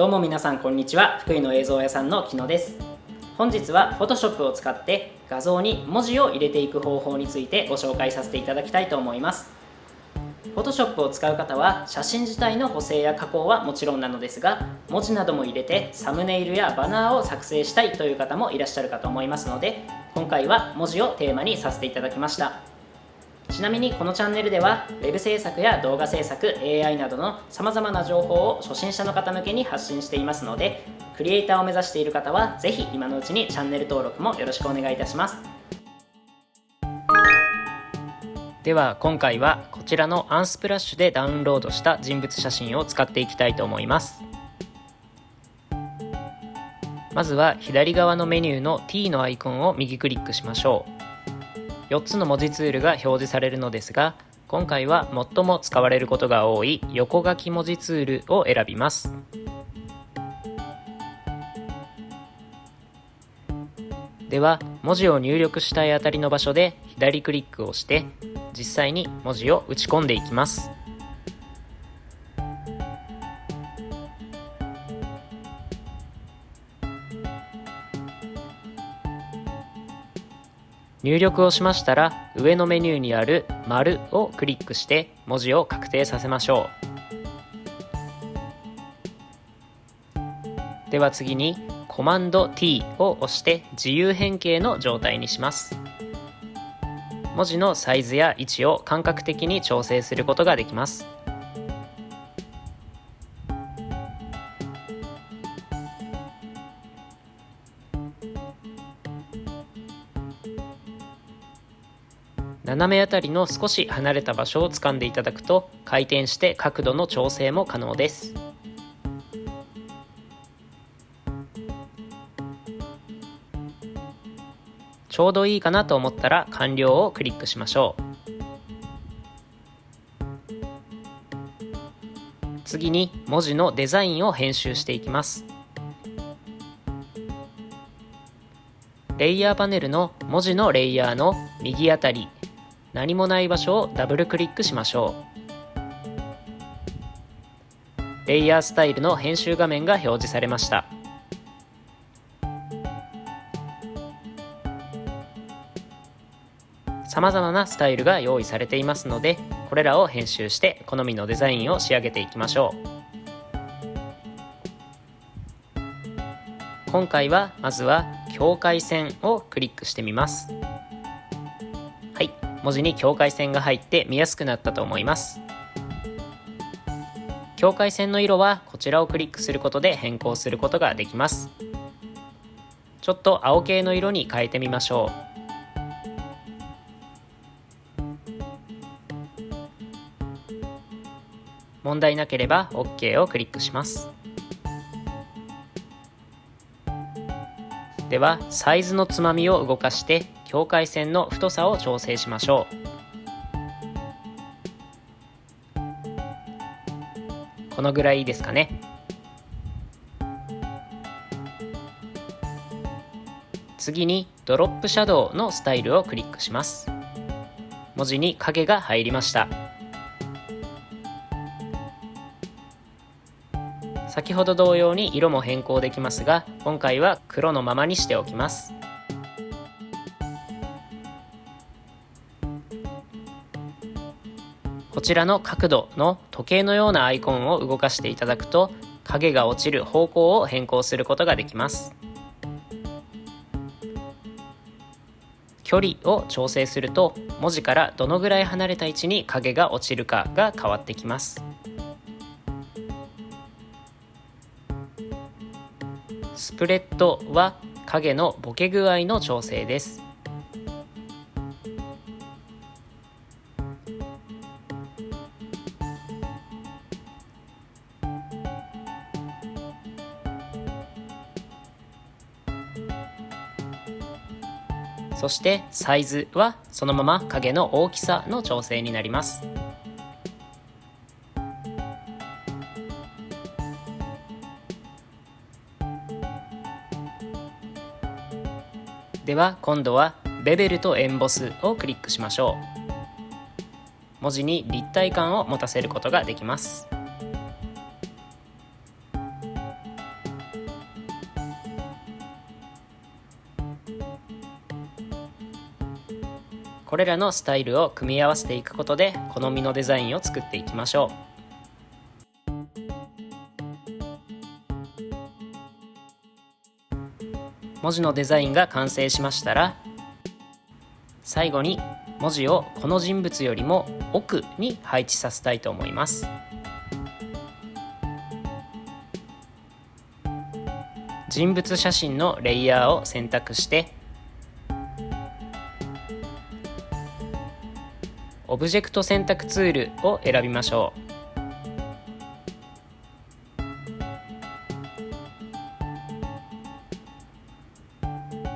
どうも皆さんこんにちは。福井の映像屋さんの木野です。本日は Photoshop を使って画像に文字を入れていく方法についてご紹介させていただきたいと思います。Photoshop を使う方は写真自体の補正や加工はもちろんなのですが、文字なども入れてサムネイルやバナーを作成したいという方もいらっしゃるかと思いますので、今回は文字をテーマにさせていただきました。ちなみにこのチャンネルでは Web 制作や動画制作、AI などのさまざまな情報を初心者の方向けに発信していますので、クリエイターを目指している方はぜひ今のうちにチャンネル登録もよろしくお願いいたします。では今回はこちらのアンスプラッシュでダウンロードした人物写真を使っていきたいと思います。まずは左側のメニューの T のアイコンを右クリックしましょう。4つの文字ツールが表示されるのですが、今回は最も使われることが多い横書き文字ツールを選びます。では文字を入力したいあたりの場所で左クリックをして実際に文字を打ち込んでいきます。入力をしましたら上のメニューにある丸をクリックして文字を確定させましょう。では次にコマンド T を押して自由変形の状態にします。文字のサイズや位置を感覚的に調整することができます。斜めあたりの少し離れた場所を掴んでいただくと回転して角度の調整も可能です。ちょうどいいかなと思ったら完了をクリックしましょう。次に文字のデザインを編集していきます。レイヤーパネルの文字のレイヤーの右あたり、何もない場所をダブルクリックしましょう。レイヤースタイルの編集画面が表示されました。さまざまなスタイルが用意されていますので、これらを編集して好みのデザインを仕上げていきましょう。今回はまずは境界線をクリックしてみます。はい、文字に境界線が入って見やすくなったと思います。境界線の色はこちらをクリックすることで変更することができます。ちょっと青系の色に変えてみましょう。問題なければ OK をクリックします。ではサイズのつまみを動かして境界線の太さを調整しましょう。このぐらいいいですかね。次にドロップシャドウのスタイルをクリックします。文字に影が入りました。先ほど同様に色も変更できますが、今回は黒のままにしておきます。こちらの角度の時計のようなアイコンを動かしていただくと、影が落ちる方向を変更することができます。距離を調整すると、文字からどのぐらい離れた位置に影が落ちるかが変わってきます。スプレッドは影のボケ具合の調整です。そしてサイズはそのまま影の大きさの調整になります。では今度はベベルとエンボスをクリックしましょう。文字に立体感を持たせることができます。これらのスタイルを組み合わせていくことで好みのデザインを作っていきましょう。文字のデザインが完成しましたら、最後に文字をこの人物よりも奥に配置させたいと思います。人物写真のレイヤーを選択してオブジェクト選択ツールを選びましょう。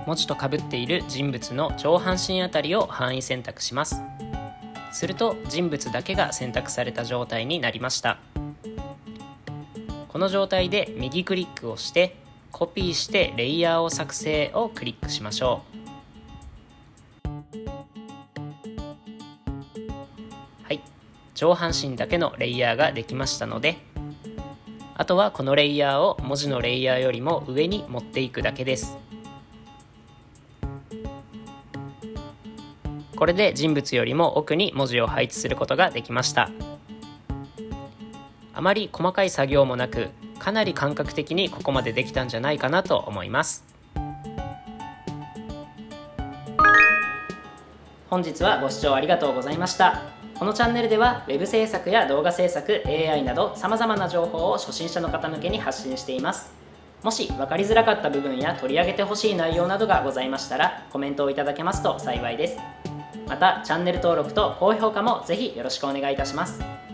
文字と被っている人物の上半身あたりを範囲選択します。すると人物だけが選択された状態になりました。この状態で右クリックをしてコピーしてレイヤーを作成をクリックしましょう。はい、上半身だけのレイヤーができましたので、あとはこのレイヤーを文字のレイヤーよりも上に持っていくだけです。これで人物よりも奥に文字を配置することができました。あまり細かい作業もなく、かなり感覚的にここまでできたんじゃないかなと思います。本日はご視聴ありがとうございました。このチャンネルでは Web 制作や動画制作、AI など様々な情報を初心者の方向けに発信しています。もし分かりづらかった部分や取り上げてほしい内容などがございましたらコメントをいただけますと幸いです。またチャンネル登録と高評価もぜひよろしくお願いいたします。